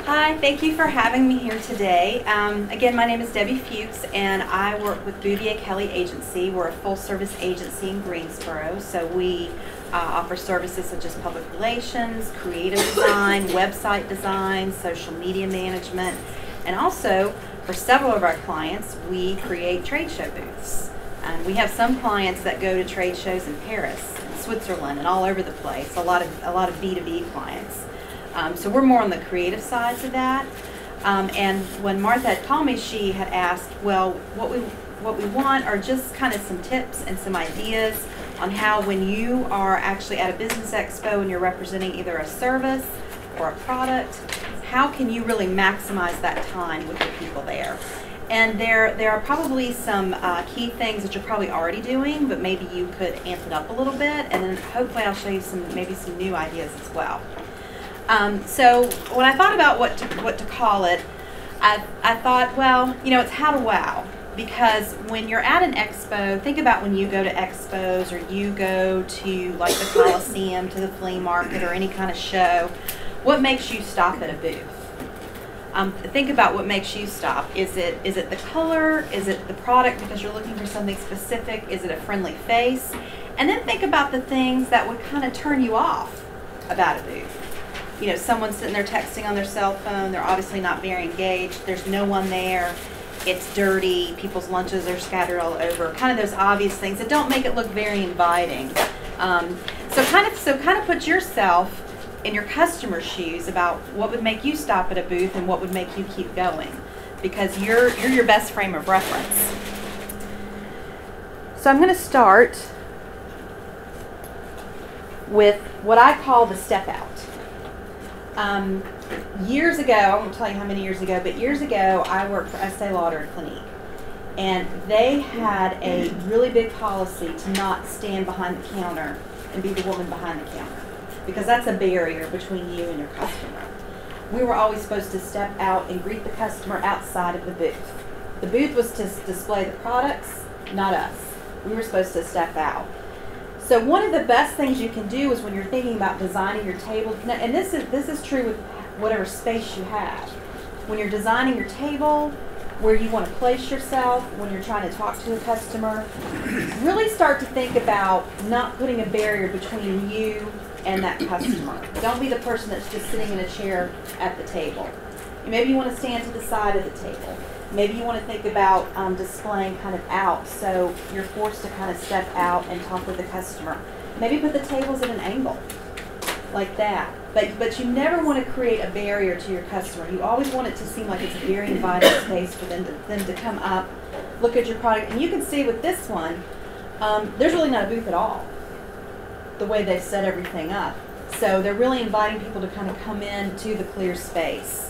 Hi, thank you for having me here today. Again, my name is Debbie Fuchs, and I work with Bouvier Kelly Agency. We're a full-service agency in Greensboro, so we offer services such as public relations, creative design, website design, social media management, and also for several of our clients, we create trade show booths. We have some clients that go to trade shows in Paris, Switzerland, and all over the place. A lot of B2B clients. So we're more on the creative sides of that. And when Martha had called me, she had asked, well, what we want are just kind of some tips and some ideas on how, when you are actually at a business expo and you're representing either a service or a product, how can you really maximize that time with the people there? And there are probably some key things that you're probably already doing, but maybe you could amp it up a little bit, and then hopefully I'll show you maybe some new ideas as well. So when I thought about what to call it, I thought, well, you know, it's how to wow. Because when you're at an expo, think about when you go to expos or you go to like the Coliseum, to the flea market, or any kind of show, what makes you stop at a booth? Think about what makes you stop. Is it the color? Is it the product because you're looking for something specific? Is it a friendly face? And then think about the things that would kind of turn you off about a booth. You know, someone sitting there texting on their cell phone, they're obviously not very engaged, there's no one there, it's dirty, people's lunches are scattered all over, kind of those obvious things that don't make it look very inviting. So kind of put yourself in your customer's shoes about what would make you stop at a booth and what would make you keep going, because you're your best frame of reference. So I'm going to start with what I call the step out. Years ago, I won't tell you how many years ago, but years ago I worked for Estee Lauder and Clinique, and they had a really big policy to not stand behind the counter and be the woman behind the counter, because that's a barrier between you and your customer. We were always supposed to step out and greet the customer outside of the booth. The booth was to display the products, not us. We were supposed to step out. So one of the best things you can do is when you're thinking about designing your table, and this is true with whatever space you have. When you're designing your table, where you want to place yourself, when you're trying to talk to a customer, really start to think about not putting a barrier between you and that customer. Don't be the person that's just sitting in a chair at the table. Maybe you want to stand to the side of the table. Maybe you want to think about displaying kind of out, so you're forced to kind of step out and talk with the customer. Maybe put the tables at an angle, like that. But you never want to create a barrier to your customer. You always want it to seem like it's a very inviting space for them to come up, look at your product. And you can see with this one, there's really not a booth at all, the way they've set everything up. So they're really inviting people to kind of come in to the clear space.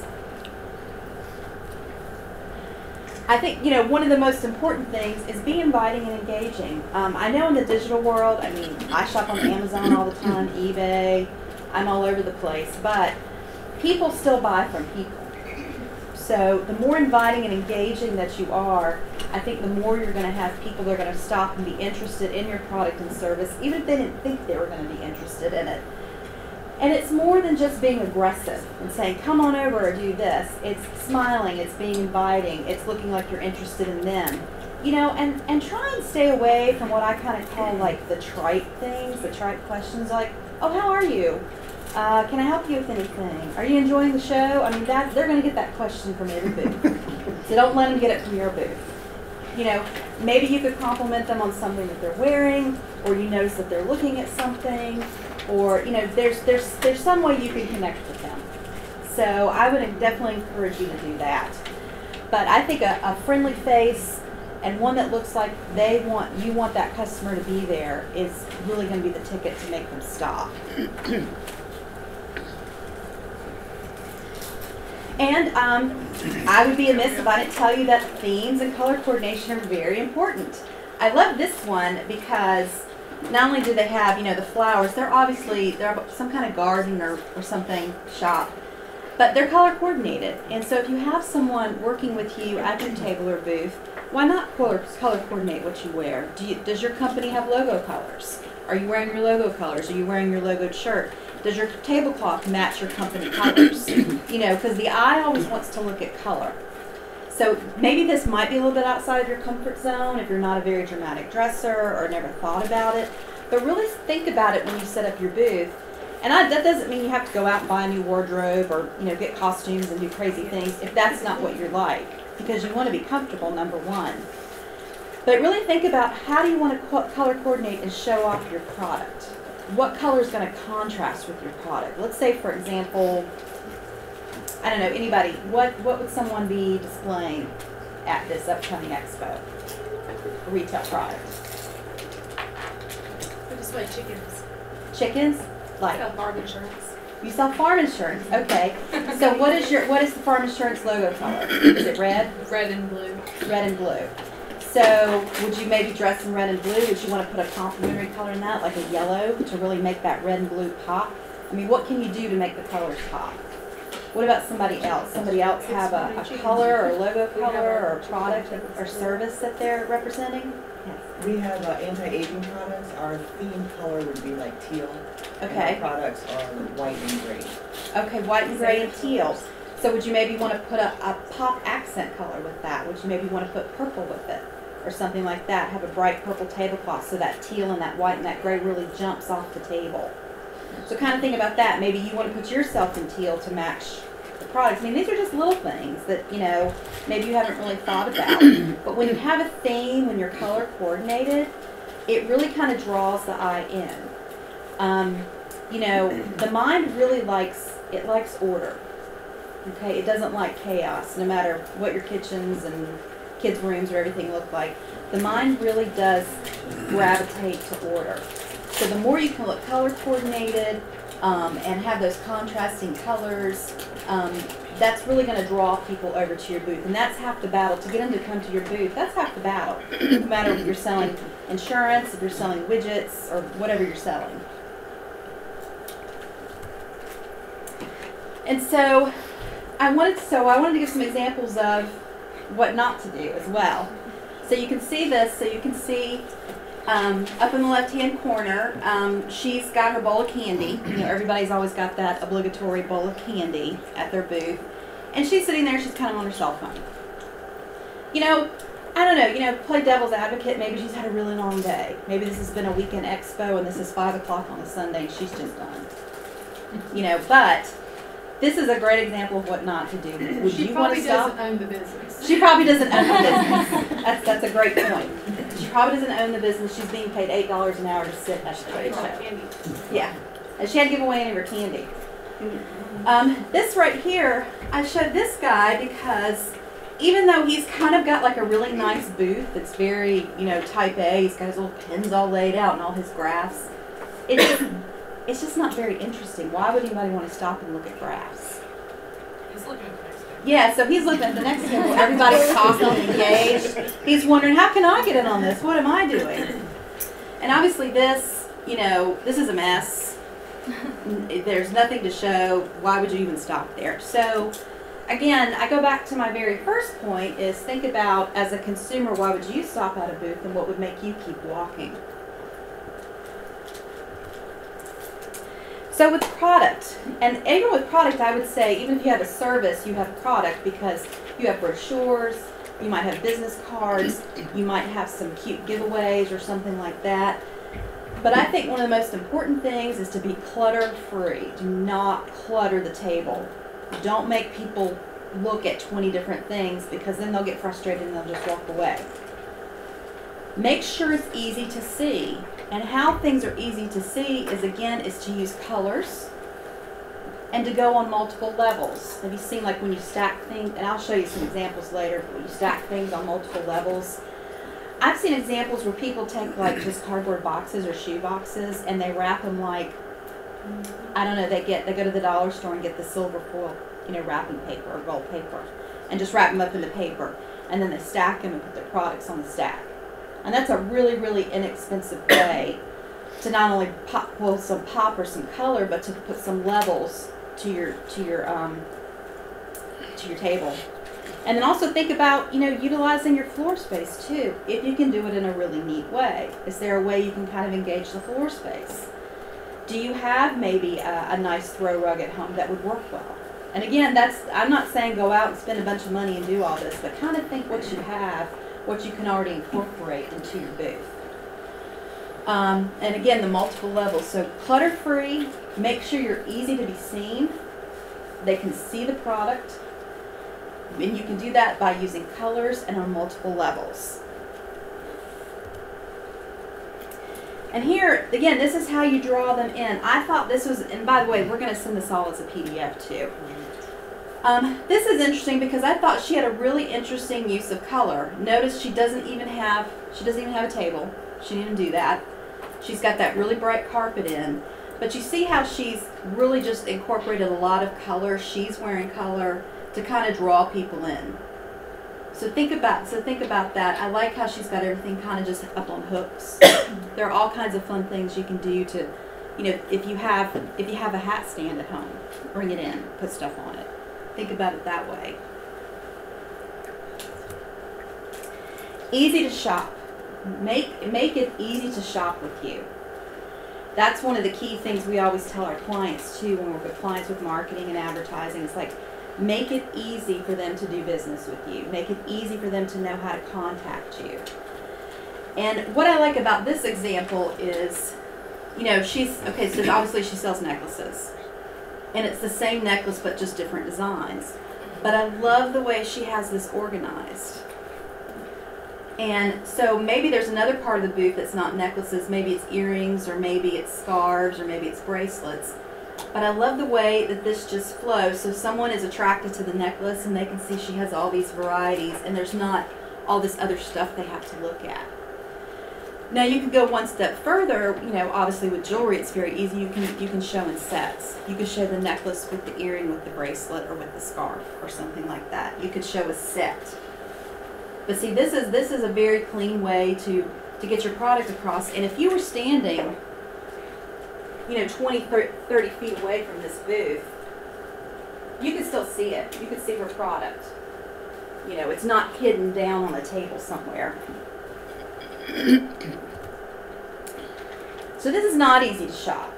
I think, you know, one of the most important things is be inviting and engaging. I know in the digital world, I mean, I shop on Amazon all the time, eBay, I'm all over the place, but people still buy from people. So the more inviting and engaging that you are, I think the more you're going to have people that are going to stop and be interested in your product and service, even if they didn't think they were going to be interested in it. And it's more than just being aggressive and saying, come on over or do this. It's smiling, it's being inviting, it's looking like you're interested in them. You know, and try and stay away from what I kind of call like the trite things, the trite questions like, oh, how are you? Can I help you with anything? Are you enjoying the show? I mean, they're going to get that question from every booth. So don't let them get it from your booth. You know, maybe you could compliment them on something that they're wearing, or you notice that they're looking at something, or, you know, there's some way you can connect with them. So I would definitely encourage you to do that. But I think a friendly face and one that looks like you want that customer to be there is really going to be the ticket to make them stop. And I would be amiss if I didn't tell you that themes and color coordination are very important. I love this one because not only do they have, you know, the flowers, they're some kind of garden or something shop, but they're color coordinated. And so if you have someone working with you at your table or booth, why not color coordinate what you wear? Does your company have logo colors? Are you wearing your logo colors? Are you wearing your logoed shirt? Does your tablecloth match your company colors? You know, because the eye always wants to look at color. So maybe this might be a little bit outside of your comfort zone if you're not a very dramatic dresser or never thought about it. But really think about it when you set up your booth. And that doesn't mean you have to go out and buy a new wardrobe or, you know, get costumes and do crazy things if that's not what you're like. Because you want to be comfortable, number one. But really think about how do you want to color coordinate and show off your product. What color is going to contrast with your product? Let's say, for example, I don't know, anybody, what would someone be displaying at this upcoming expo? A retail product. We display chickens. Chickens? Like Farm insurance. You sell farm insurance. Okay. So what is the farm insurance logo color? Is it red? Red and blue. Red and blue. So would you maybe dress in red and blue? Would you want to put a complementary color in that, like a yellow, to really make that red and blue pop? I mean, what can you do to make the colors pop? What about somebody else? Somebody else have a color or logo color or product or service that they're representing? Yes. We have anti-aging products. Our theme color would be like teal. Okay. And our products are white and gray. Okay, white and gray and teal. So would you maybe want to put a pop accent color with that? Would you maybe want to put purple with it? Or something like that. Have a bright purple tablecloth so that teal and that white and that gray really jumps off the table. So kind of think about that. Maybe you want to put yourself in teal to match the products. I mean, these are just little things that, you know, maybe you haven't really thought about. But when you have a theme, when you're color coordinated, it really kind of draws the eye in. You know, the mind really likes order. Okay, it doesn't like chaos, no matter what your kitchens and kids' rooms or everything look like. The mind really does gravitate to order. So the more you can look color coordinated and have those contrasting colors, that's really going to draw people over to your booth. And that's half the battle. To get them to come to your booth, that's half the battle. No matter if you're selling insurance, if you're selling widgets, or whatever you're selling. And so I wanted to give some examples of what not to do as well. So you can see this. So you can see up in the left-hand corner, she's got her bowl of candy. You know, everybody's always got that obligatory bowl of candy at their booth. And she's sitting there, she's kind of on her cell phone. You know, I don't know, you know, play devil's advocate. Maybe she's had a really long day. Maybe this has been a weekend expo and this is 5 o'clock on a Sunday and she's just done. You know, but this is a great example of what not to do. Would She you want to stop? doesn't own the business. She probably doesn't own the business. That's a great point. She probably doesn't own the business. She's being paid $8 an hour to sit at the trade show. Yeah, and she had to give away any of her candy. This right here, I showed this guy because even though he's kind of got like a really nice booth that's very, you know, type A, he's got his little pens all laid out and all his graphs, it's just not very interesting. Why would anybody want to stop and look at graphs? He's looking at the next page. Yeah, so he's looking at the next table. Everybody's talking, engaged. He's wondering, how can I get in on this? What am I doing? And obviously this, you know, this is a mess. There's nothing to show. Why would you even stop there? So again, I go back to my very first point is think about, as a consumer, why would you stop at a booth and what would make you keep walking? So with product, and even with product, I would say, even if you have a service, you have product because you have brochures, you might have business cards, you might have some cute giveaways or something like that. But I think one of the most important things is to be clutter-free. Do not clutter the table. Don't make people look at 20 different things because then they'll get frustrated and they'll just walk away. Make sure it's easy to see. And how things are easy to see is, again, is to use colors and to go on multiple levels. Have you seen, like, when you stack things, and I'll show you some examples later, when you stack things on multiple levels. I've seen examples where people take, like, just cardboard boxes or shoe boxes and they wrap them like, I don't know, they go to the dollar store and get the silver foil, you know, wrapping paper or gold paper and just wrap them up in the paper. And then they stack them and put their products on the stack. And that's a really, really inexpensive way to not only pull some pop or some color, but to put some levels to your table. And then also think about, you know, utilizing your floor space too, if you can do it in a really neat way. Is there a way you can kind of engage the floor space? Do you have maybe a nice throw rug at home that would work well? And again, I'm not saying go out and spend a bunch of money and do all this, but kind of think what you have, what you can already incorporate into your booth. And again, the multiple levels. So clutter-free, make sure you're easy to be seen. They can see the product. And you can do that by using colors and on multiple levels. And here, again, this is how you draw them in. I thought this was, and by the way, we're going to send this all as a PDF too. This is interesting because I thought she had a really interesting use of color. Notice she doesn't even have a table. She didn't do that. She's got that really bright carpet in. But you see how she's really just incorporated a lot of color. She's wearing color to kind of draw people in. So think about that. I like how she's got everything kind of just up on hooks. There are all kinds of fun things you can do to, if you have a hat stand at home, bring it in, put stuff on it. Think about it that way. Easy to shop. Make it easy to shop with you. That's one of the key things we always tell our clients too when we're with clients with marketing and advertising. It's like, make it easy for them to do business with you. Make it easy for them to know how to contact you. And what I like about this example is, so obviously she sells necklaces. And it's the same necklace but just different designs. But I love the way she has this organized. And so maybe there's another part of the booth that's not necklaces. Maybe it's earrings, or maybe it's scarves, or maybe it's bracelets. But I love the way that this just flows. So someone is attracted to the necklace and they can see she has all these varieties and there's not all this other stuff they have to look at. Now you can go one step further, obviously with jewelry it's very easy. You can show in sets. You can show the necklace with the earring, with the bracelet, or with the scarf, or something like that. You could show a set. But see, this is a very clean way to get your product across. And if you were standing 20, 30 feet away from this booth, you can still see it. You can see her product. It's not hidden down on a table somewhere. So this is not easy to shop.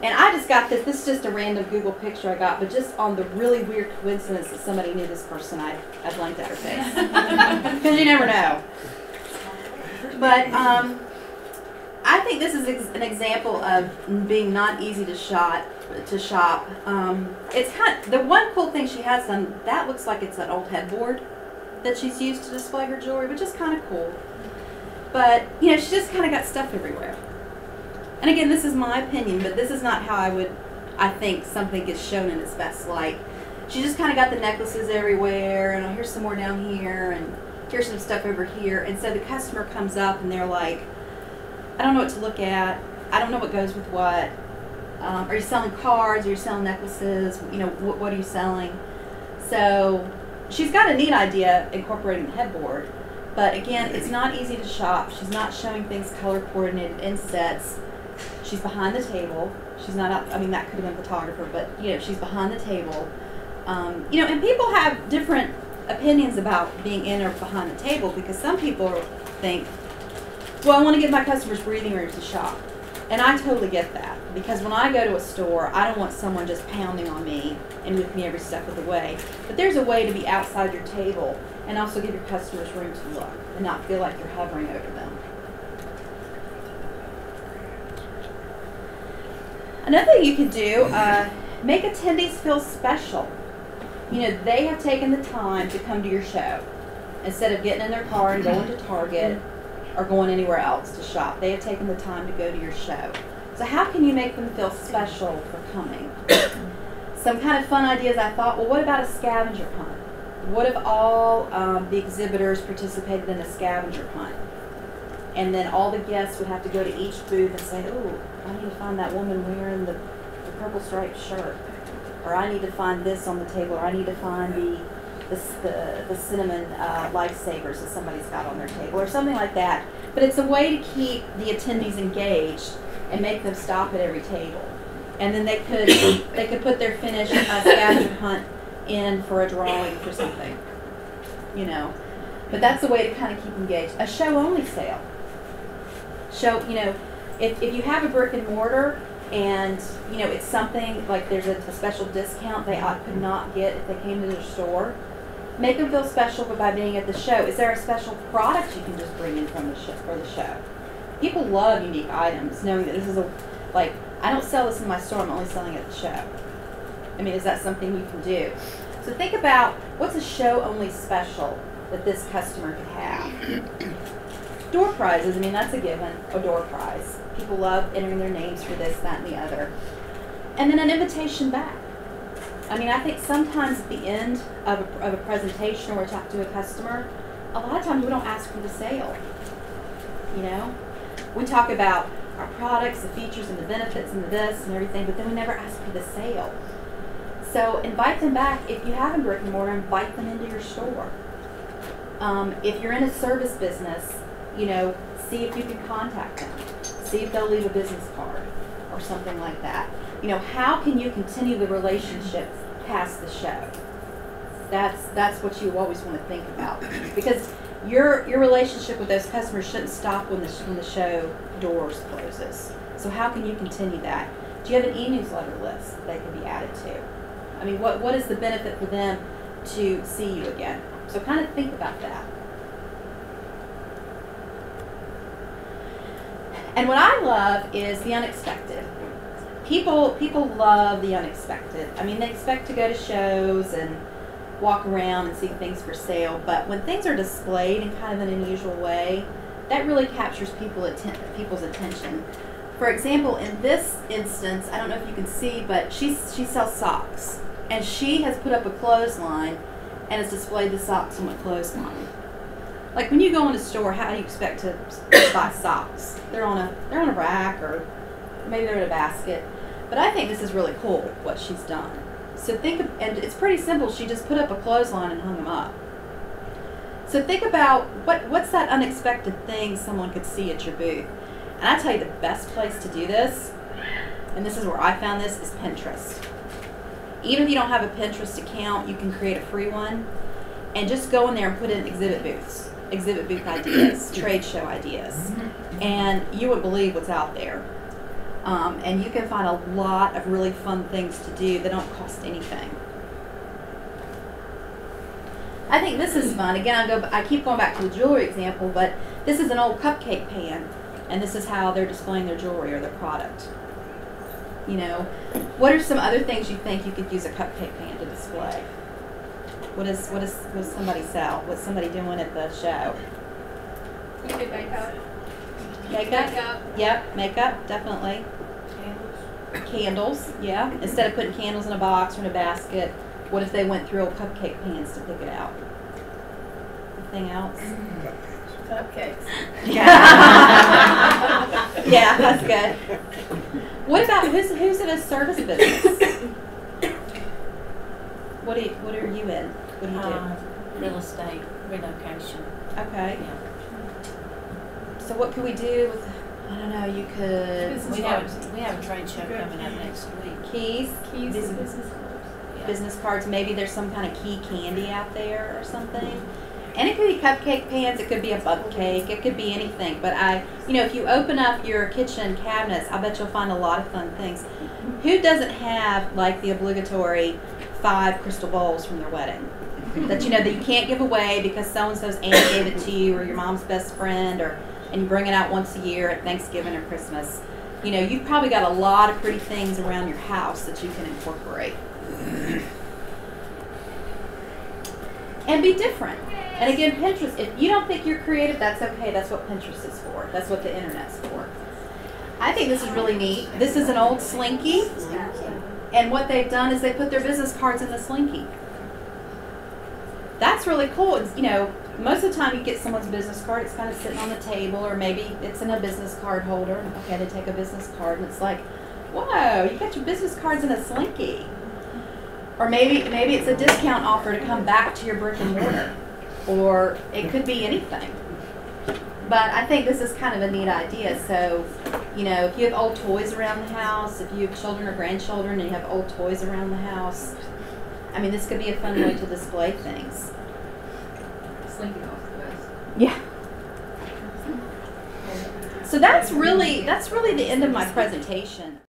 And I just got this. This is just a random Google picture I got, but just on the really weird coincidence that somebody knew this person, I blanked at her face. Because you never know. But I think this is an example of being not easy to shop. It's the one cool thing she has done, that looks like it's an old headboard that she's used to display her jewelry, which is kind of cool. But, she just kind of got stuff everywhere. And again, this is my opinion, but this is not how I think something gets shown in its best light. She just kind of got the necklaces everywhere, and here's some more down here, and here's some stuff over here. And so the customer comes up and they're like, I don't know what to look at. I don't know what goes with what. Are you selling cards? Are you selling necklaces? What are you selling? So she's got a neat idea incorporating the headboard. But again, it's not easy to shop. She's not showing things color coordinated in sets. She's behind the table. She's not up, that could have been a photographer, but she's behind the table. And people have different opinions about being in or behind the table, because some people think, well, I want to give my customers breathing room to shop. And I totally get that, because when I go to a store, I don't want someone just pounding on me and with me every step of the way. But there's a way to be outside your table and also give your customers room to look and not feel like you're hovering over them. Another thing you could do, make attendees feel special. They have taken the time to come to your show instead of getting in their car and going to Target or going anywhere else to shop. They have taken the time to go to your show. So how can you make them feel special for coming? Some kind of fun ideas I thought, well, what about a scavenger hunt? What if all the exhibitors participated in a scavenger hunt? And then all the guests would have to go to each booth and say, oh, I need to find that woman wearing the purple striped shirt. Or I need to find this on the table. Or I need to find the cinnamon lifesavers that somebody's got on their table. Or something like that. But it's a way to keep the attendees engaged and make them stop at every table. And then they could put their finished scavenger hunt in for a drawing for something. But that's the way to kind of keep engaged. A show-only sale. If you have a brick and mortar, And, you know, it's something like there's a special discount they could not get if they came to their store. Make them feel special by being at the show. Is there a special product you can just bring in from the show for the show? People love unique items, knowing that this is I don't sell this in my store, I'm only selling it at the show. I mean, is that something you can do? So think about what's a show-only special that this customer could have. Door prizes, I mean, that's a given, a door prize. People love entering their names for this, that, and the other. And then an invitation back. I mean, I think sometimes at the end of a presentation or talk to a customer, a lot of times we don't ask for the sale. You know? We talk about our products, the features, and the benefits, and the this, and everything, but then we never ask for the sale. So invite them back. If you have a brick and mortar, invite them into your store. If you're in a service business, you know, see if you can contact them. See if they'll leave a business card or something like that. You know, how can you continue the relationship past the show? That's what you always want to think about, because your relationship with those customers shouldn't stop when the show doors closes. So how can you continue that? Do you have an e-newsletter list that can be added to? I mean, what is the benefit for them to see you again? So kind of think about that. And what I love is the unexpected. People love the unexpected. I mean, they expect to go to shows and walk around and see things for sale, but when things are displayed in kind of an unusual way, that really captures people's attention. For example, in this instance, I don't know if you can see, but she sells socks, and she has put up a clothesline and has displayed the socks on a clothesline. Like when you go in a store, how do you expect to buy socks? They're on a rack, or maybe they're in a basket. But I think this is really cool what she's done. So and it's pretty simple. She just put up a clothesline and hung them up. So think about what's that unexpected thing someone could see at your booth. And I tell you, the best place to do this, and this is where I found this, is Pinterest. Even if you don't have a Pinterest account, you can create a free one and just go in there and put in exhibit booth ideas, trade show ideas, and you would believe what's out there. And you can find a lot of really fun things to do that don't cost anything. I think this is fun. Again, I keep going back to the jewelry example, but this is an old cupcake pan, and this is how they're displaying their jewelry or their product. You know, what are some other things you think you could use a cupcake pan to display? What does somebody sell? What's somebody doing at the show? We could makeup. Makeup? Yep, makeup, definitely. Candles, yeah. Instead of putting candles in a box or in a basket, what if they went through old cupcake pans to pick it out? Anything else? Cupcakes. Yeah, that's good. What about who's in a service business? What are you in? What do you do? Real estate, relocation. Okay. Yeah. So what could we do with? I don't know. You could. We have a trade show coming up next week. Keys. Business Yeah. Business cards. Maybe there's some kind of key candy out there or something. And it could be cupcake pans. It could be a butt cake. It could be anything. But if you open up your kitchen cabinets, I bet you'll find a lot of fun things. Who doesn't have like the obligatory 5 crystal bowls from their wedding that that you can't give away because so and so's aunt gave it to you, or your mom's best friend, and you bring it out once a year at Thanksgiving or Christmas? You've probably got a lot of pretty things around your house that you can incorporate. And be different. And again, Pinterest, if you don't think you're creative, that's okay. That's what Pinterest is for. That's what the internet's for. I think this is really neat. This is an old Slinky. And what they've done is they put their business cards in the Slinky. That's really cool. Most of the time you get someone's business card, it's kind of sitting on the table, or maybe it's in a business card holder. Okay, they take a business card and it's like, whoa, you got your business cards in a Slinky. Or maybe it's a discount offer to come back to your brick and mortar. Or it could be anything. But I think this is kind of a neat idea. So, if you have old toys around the house, if you have children or grandchildren and you have old toys around the house, this could be a fun way to display things. Slinky off the best. Yeah. So that's really the end of my presentation.